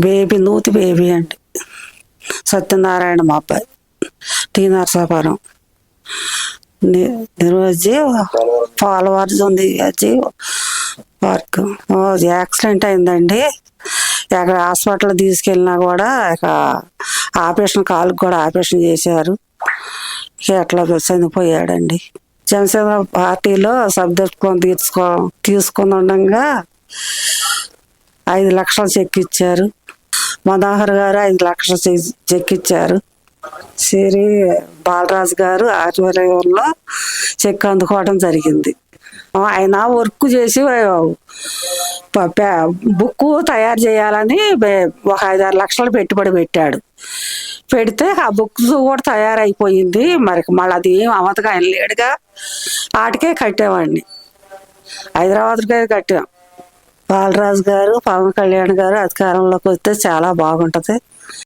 Baby నూతి baby అండి. సత్యనారాయణ మా అబ్బాయి. టీ నరసాపురం. నిర్వజి పాలవార్జు ఉంది పార్క్. యాక్సిడెంట్ అయిందండి. అక్కడ హాస్పిటల్ తీసుకెళ్ళినా కూడా ఇక ఆపరేషన్, కాలుకి కూడా ఆపరేషన్ చేశారు. అట్లా చనిపోయాడండి. జనసేన పార్టీలో సభ్యత్వం తీసుకుని ఉండగా 5 లక్షలు చెక్ ఇచ్చారు. మనోహర్ గారు 5 లక్షలు చెక్ ఇచ్చారు. సిరి బాలరాజు గారు ఆధ్వర్యంలో చెక్ అందుకోవడం జరిగింది. ఆయన వర్క్ చేసి బుక్ తయారు చేయాలని ఒక 5-6 లక్షలు పెట్టుబడి పెట్టాడు. పెడితే ఆ బుక్స్ కూడా తయారైపోయింది. మరి మళ్ళీ అది ఏం అవ్వదుగా, ఆయన లేడుగా. వాటికే కట్టామండి, హైదరాబాద్కే కట్టాం. బాలరాజు గారు, పవన్ కళ్యాణ్ గారు అధికారంలోకి వస్తే చాలా బాగుంటుంది.